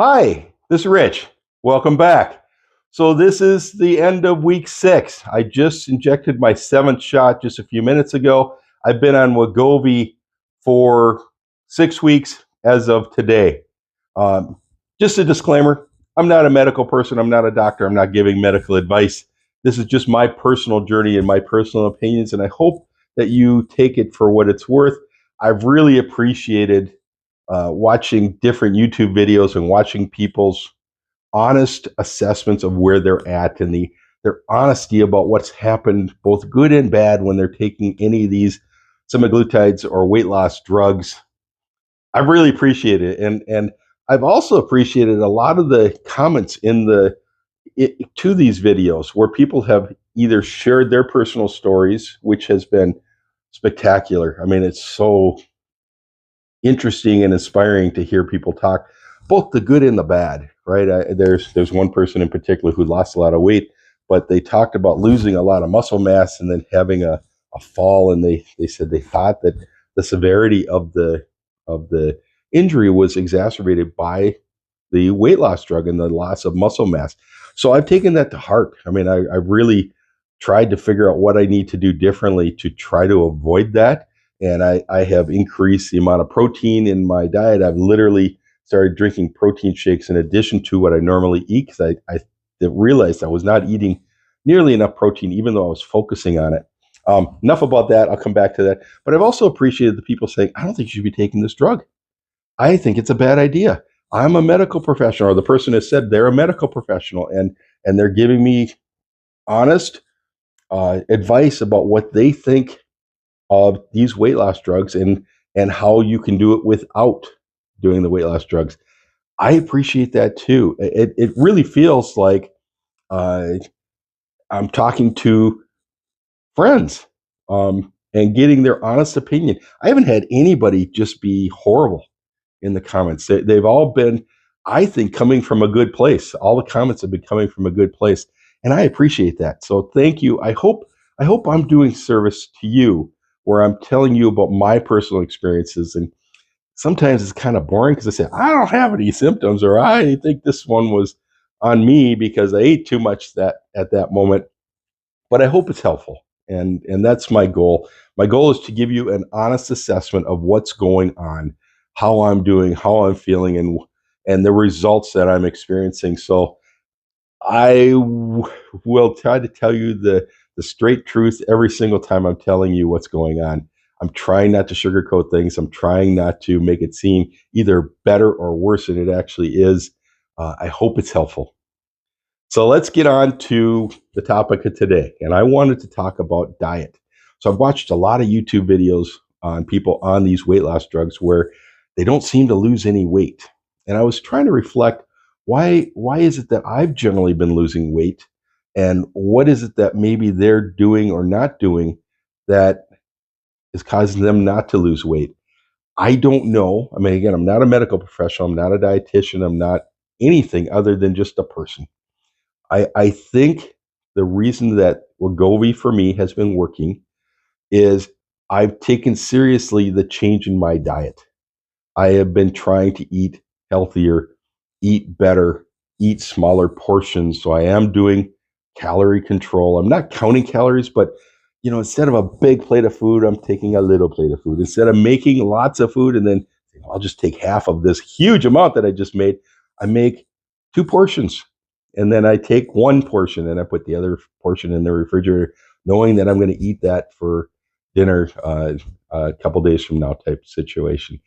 Hi, this is Rich. Welcome back. So this is the end of week 6. I just injected my 7th shot just a few minutes ago. I've been on Wegovy for 6 weeks as of today. Um, just a disclaimer, I'm not a medical person. I'm not a doctor. I'm not giving medical advice. This is just my personal journey and my personal opinions, and I hope that you take it for what it's worth. I've really appreciated watching different YouTube videos and watching people's honest assessments of where they're at and their honesty about what's happened, both good and bad, when they're taking any of these semaglutides or weight loss drugs. I really appreciate it, and I've also appreciated a lot of the comments to these videos where people have either shared their personal stories, which has been spectacular. I mean, it's so interesting and inspiring to hear people talk, both the good and the bad, right? There's one person in particular who lost a lot of weight, but they talked about losing a lot of muscle mass and then having a fall, and they said they thought that the severity of the injury was exacerbated by the weight loss drug and the loss of muscle mass. So I've taken that to heart. I mean, I really tried to figure out what I need to do differently to try to avoid that. And I have increased the amount of protein in my diet. I've literally started drinking protein shakes in addition to what I normally eat, because I realized I was not eating nearly enough protein, even though I was focusing on it. Enough about that. I'll come back to that. But I've also appreciated the people saying, I don't think you should be taking this drug. I think it's a bad idea. I'm a medical professional, or the person has said they're a medical professional, and they're giving me honest advice about what they think of these weight loss drugs and how you can do it without doing the weight loss drugs. I appreciate that too. It really feels like uh, I'm talking to friends and getting their honest opinion. I haven't had anybody just be horrible in the comments. They've all been, I think, coming from a good place. All the comments have been coming from a good place, and I appreciate that. So thank you. I hope I'm doing service to you, where I'm telling you about my personal experiences. And sometimes it's kind of boring because I say, I don't have any symptoms, or I think this one was on me because I ate too much at that moment. But I hope it's helpful. And that's my goal. My goal is to give you an honest assessment of what's going on, how I'm doing, how I'm feeling, and the results that I'm experiencing. So will try to tell you the straight truth every single time I'm telling you what's going on. I'm trying not to sugarcoat things. I'm trying not to make it seem either better or worse than it actually is. I hope it's helpful. So let's get on to the topic of today. And I wanted to talk about diet. So I've watched a lot of YouTube videos on people on these weight loss drugs where they don't seem to lose any weight. And I was trying to reflect, why is it that I've generally been losing weight? And what is it that maybe they're doing or not doing that is causing them not to lose weight? I don't know. I mean, again, I'm not a medical professional. I'm not a dietitian. I'm not anything other than just a person. I think the reason that Wegovy for me has been working is I've taken seriously the change in my diet. I have been trying to eat healthier, eat better, eat smaller portions. So I am doing calorie control. I'm not counting calories, but instead of a big plate of food, I'm taking a little plate of food. Instead of making lots of food and then I'll just take half of this huge amount that I just made, I make 2 portions. And then I take 1 portion and I put the other portion in the refrigerator, knowing that I'm going to eat that for dinner a couple days from now type situation.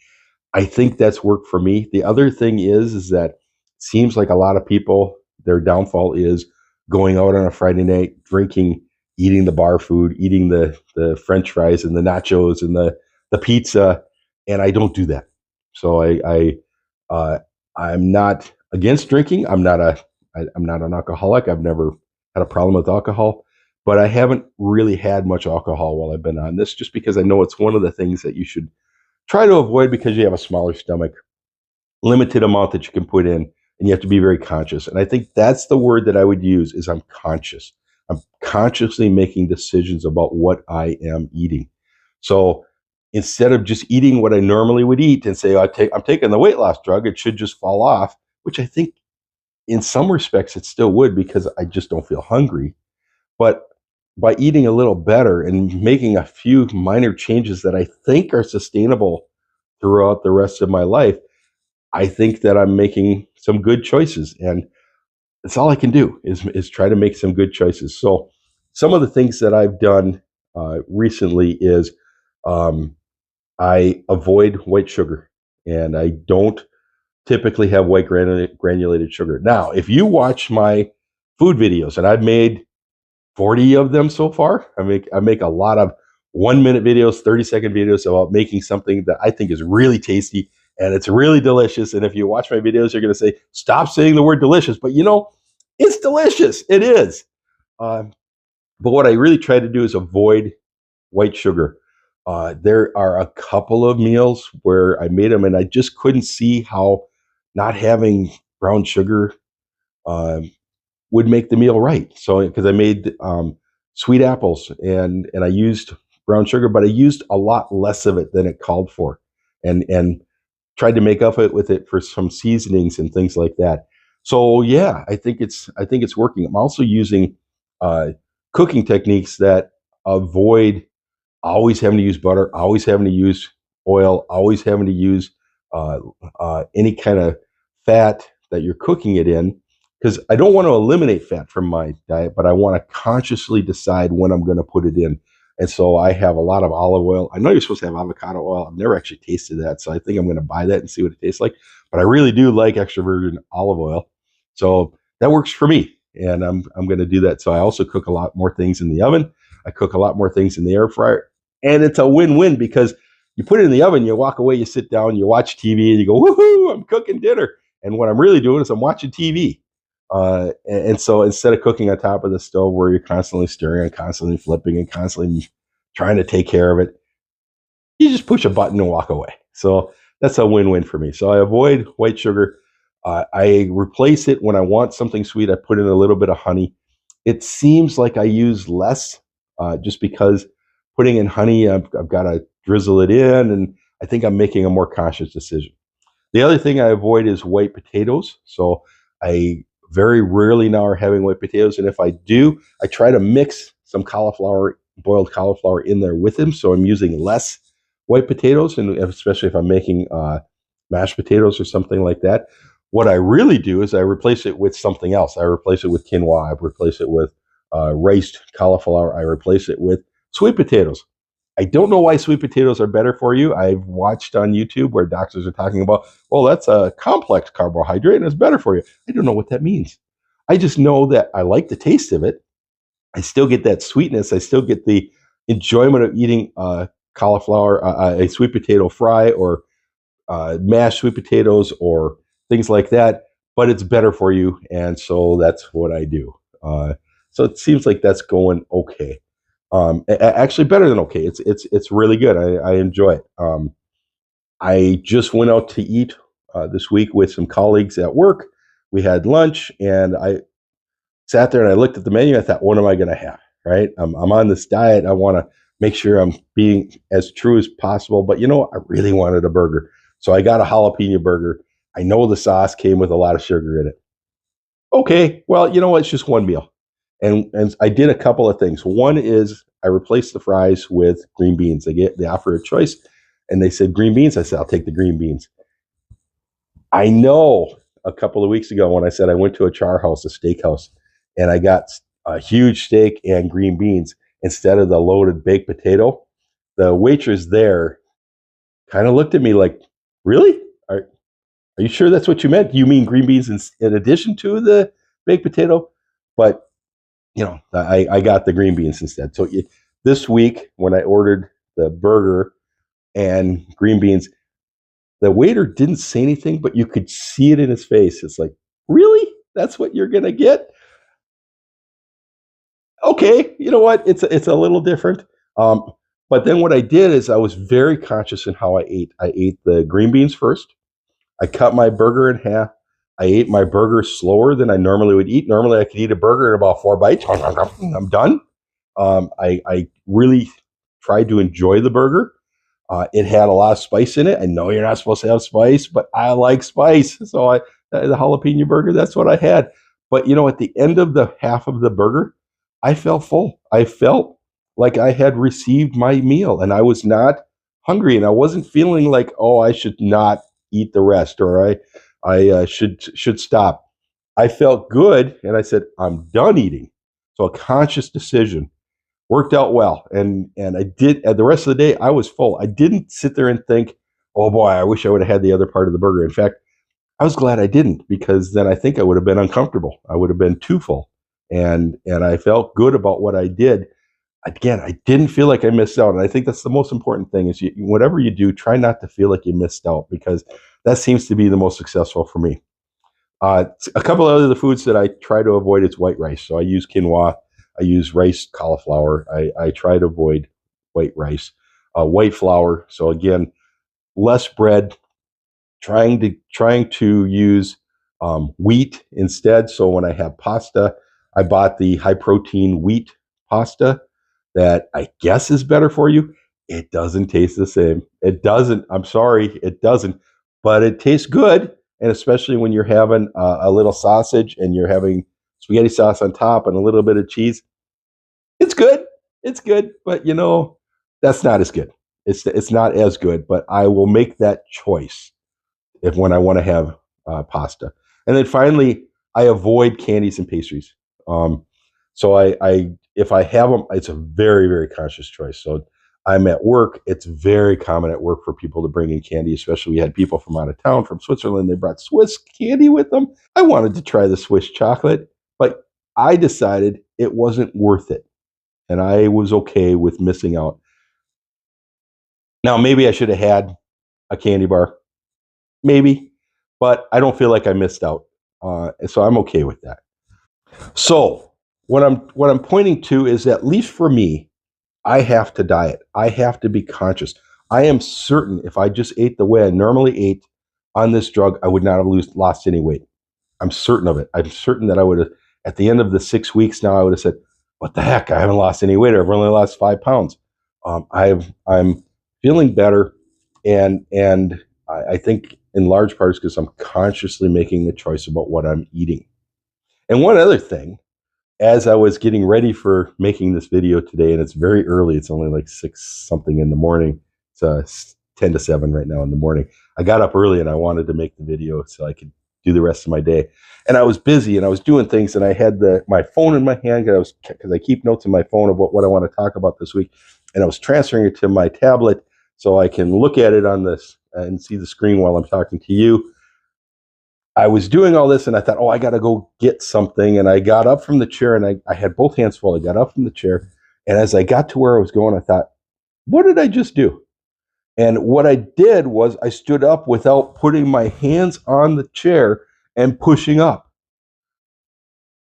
I think that's worked for me. The other thing is that it seems like a lot of people, their downfall is going out on a Friday night, drinking, eating the bar food, eating the French fries and the nachos and the pizza, and I don't do that. So I'm not against drinking. I'm not an alcoholic. I've never had a problem with alcohol, but I haven't really had much alcohol while I've been on this, just because I know it's one of the things that you should try to avoid because you have a smaller stomach, limited amount that you can put in, and you have to be very conscious. And I think that's the word that I would use, is I'm conscious. I'm consciously making decisions about what I am eating. So instead of just eating what I normally would eat and say, I'm taking the weight loss drug, it should just fall off, which I think in some respects it still would because I just don't feel hungry. But by eating a little better and making a few minor changes that I think are sustainable throughout the rest of my life, I think that I'm making some good choices. And that's all I can do is try to make some good choices. So some of the things that I've done recently is um, I avoid white sugar and I don't typically have white granulated sugar. Now, if you watch my food videos, and I've made 40 of them so far, I make a lot of 1 minute videos, 30-second videos about making something that I think is really tasty and it's really delicious. And if you watch my videos, you're going to say, stop saying the word delicious. But it's delicious. It is. Um, but what I really try to do is avoid white sugar. There are a couple of meals where I made them and I just couldn't see how not having brown sugar um, would make the meal right. So because I made sweet apples and I used brown sugar, but I used a lot less of it than it called for, and tried to make up it with it for some seasonings and things like that. So yeah, I think it's working. I'm also using uh, cooking techniques that avoid always having to use butter, always having to use oil, always having to use uh, any kind of fat that you're cooking it in. Because I don't want to eliminate fat from my diet, but I want to consciously decide when I'm going to put it in. And so I have a lot of olive oil. I know you're supposed to have avocado oil. I've never actually tasted that. So I think I'm going to buy that and see what it tastes like. But I really do like extra virgin olive oil. So that works for me. And I'm going to do that. So I also cook a lot more things in the oven. I cook a lot more things in the air fryer. And it's a win-win because you put it in the oven, you walk away, you sit down, you watch TV, and you go, woohoo, I'm cooking dinner. And what I'm really doing is I'm watching TV. And so instead of cooking on top of the stove where you're constantly stirring and constantly flipping and constantly trying to take care of it, you just push a button and walk away. So that's a win-win for me. So I avoid white sugar. I replace it when I want something sweet. I put in a little bit of honey. It seems like I use less just because putting in honey, I've got to drizzle it in, and I think I'm making a more conscious decision. The other thing I avoid is white potatoes. So I very rarely now are having white potatoes. And if I do, I try to mix some cauliflower, boiled cauliflower in there with them. So I'm using less white potatoes, and especially if I'm making mashed potatoes or something like that. What I really do is I replace it with something else. I replace it with quinoa. I replace it with riced cauliflower. I replace it with sweet potatoes. I don't know why sweet potatoes are better for you. I've watched on YouTube where doctors are talking about, well, that's a complex carbohydrate and it's better for you. I don't know what that means. I just know that I like the taste of it. I still get that sweetness. I still get the enjoyment of eating cauliflower, a sweet potato fry, or mashed sweet potatoes, or things like that. But it's better for you, and so that's what I do. So it seems like that's going okay. Actually, better than okay. It's really good. I enjoy it. I just went out to eat this week with some colleagues at work. We had lunch, and I sat there and I looked at the menu. I thought, what am I going to have? Right? I'm on this diet. I want to make sure I'm being as true as possible. But I really wanted a burger, so I got a jalapeno burger. I know the sauce came with a lot of sugar in it. Okay, well, it's just one meal. And I did a couple of things. One is I replaced the fries with green beans. They offer a choice, and they said green beans. I said, I'll take the green beans. I know a couple of weeks ago when I said I went to a char house, a steakhouse, and I got a huge steak and green beans instead of the loaded baked potato. The waitress there kind of looked at me like, really? Are you sure that's what you meant? You mean green beans in addition to the baked potato? But I got the green beans instead. So this week, when I ordered the burger and green beans, the waiter didn't say anything, but you could see it in his face. It's like, really? That's what you're gonna get? Okay, you know what? It's a little different. But then what I did is I was very conscious in how I ate. I ate the green beans first. I cut my burger in half. I ate my burger slower than I normally would eat. Normally, I could eat a burger in about 4 bites. I'm done. I really tried to enjoy the burger. It had a lot of spice in it. I know you're not supposed to have spice, but I like spice. So the jalapeno burger. That's what I had. But you know, at the end of the half of the burger, I felt full. I felt like I had received my meal, and I was not hungry, and I wasn't feeling like, oh, I should not eat the rest, or I should stop. I felt good, and I said, I'm done eating. So a conscious decision worked out well, and I did. And the rest of the day, I was full. I didn't sit there and think, oh boy, I wish I would have had the other part of the burger. In fact, I was glad I didn't, because then I think I would have been uncomfortable. I would have been too full, and I felt good about what I did. Again, I didn't feel like I missed out, and I think that's the most important thing. Is whatever you do, try not to feel like you missed out, because that seems to be the most successful for me. A couple of other foods that I try to avoid is white rice. So I use quinoa. I use rice cauliflower. I try to avoid white rice, white flour. So again, less bread. Trying to use wheat instead. So when I have pasta, I bought the high protein wheat pasta that I guess is better for you. It doesn't taste the same. It doesn't. I'm sorry, it doesn't. But it tastes good, and especially when you're having a little sausage and you're having spaghetti sauce on top and a little bit of cheese. It's good. It's good, but you know that's not as good. It's not as good. But I will make that choice if when I want to have pasta. And then finally, I avoid candies and pastries. Um, so I if I have them, it's a very, very conscious choice. So I'm at work. It's very common at work for people to bring in candy, especially we had people from out of town, from Switzerland. They brought Swiss candy with them. I wanted to try the Swiss chocolate, but I decided it wasn't worth it. And I was okay with missing out. Now, maybe I should have had a candy bar, maybe, but I don't feel like I missed out. So I'm okay with that. So what I'm pointing to is, at least for me, I have to diet. I have to be conscious. I am certain if I just ate the way I normally ate on this drug, I would not have lost any weight. I'm certain of it. I'm certain that I would have, at the end of the 6 weeks now, I would have said, what the heck? I haven't lost any weight. I've only lost 5 pounds. I'm feeling better. And I think in large part is because I'm consciously making the choice about what I'm eating. And one other thing, as I was getting ready for making this video today, and it's very early, it's only like 6 something in the morning. It's 10 to 7 right now in the morning. I got up early and I wanted to make the video so I could do the rest of my day. And I was busy and I was doing things, and I had my phone in my hand because I keep notes in my phone of what I want to talk about this week. And I was transferring it to my tablet so I can look at it on this and see the screen while I'm talking to you. I was doing all this and I thought, oh, I got to go get something. And I got up from the chair, and I had both hands full. I got up from the chair. And as I got to where I was going, I thought, what did I just do? And what I did was I stood up without putting my hands on the chair and pushing up.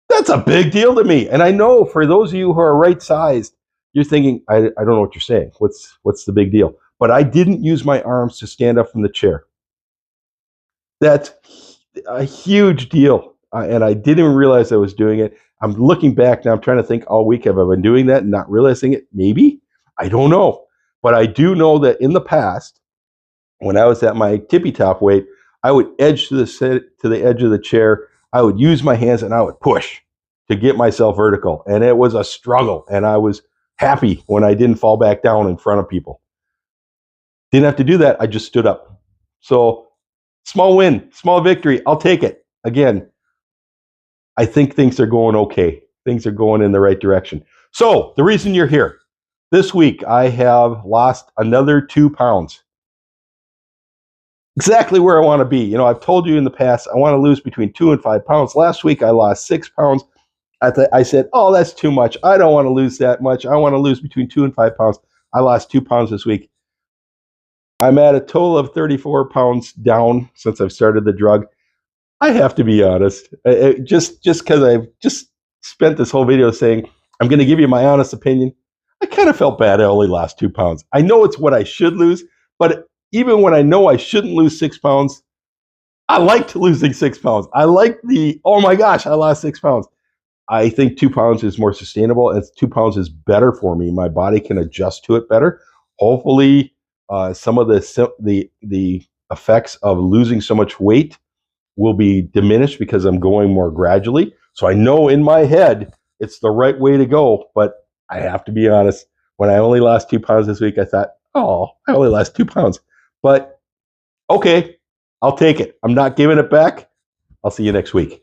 That's a big deal to me. And I know for those of you who are right sized, you're thinking, I don't know what you're saying. What's the big deal? But I didn't use my arms to stand up from the chair. That's a huge deal. And I didn't even realize I was doing it. I'm looking back now. I'm trying to think all week. Have I been doing that and not realizing it? Maybe. I don't know. But I do know that in the past, when I was at my tippy top weight, I would edge to the edge of the chair. I would use my hands and I would push to get myself vertical. And it was a struggle. And I was happy when I didn't fall back down in front of people. Didn't have to do that. I just stood up. So small win, small victory. I'll take it. Again, I think things are going okay. Things are going in the right direction. So the reason you're here, this week I have lost another 2 pounds. Exactly where I want to be. You know, I've told you in the past, I want to lose between 2 and 5 pounds. Last week I lost 6 pounds. I said, oh, that's too much. I don't want to lose that much. I want to lose between 2 and 5 pounds. I lost 2 pounds this week. I'm at a total of 34 pounds down since I've started the drug. I have to be honest. Just because I've just spent this whole video saying I'm going to give you my honest opinion, I kind of felt bad I only lost 2 pounds. I know it's what I should lose, but even when I know I shouldn't lose 6 pounds, I liked losing 6 pounds. I like oh my gosh, I lost 6 pounds. I think 2 pounds is more sustainable, and 2 pounds is better for me. My body can adjust to it better. Hopefully, some of the effects of losing so much weight will be diminished because I'm going more gradually. So I know in my head it's the right way to go, but I have to be honest. When I only lost 2 pounds this week, I thought, oh, I only lost 2 pounds. But okay, I'll take it. I'm not giving it back. I'll see you next week.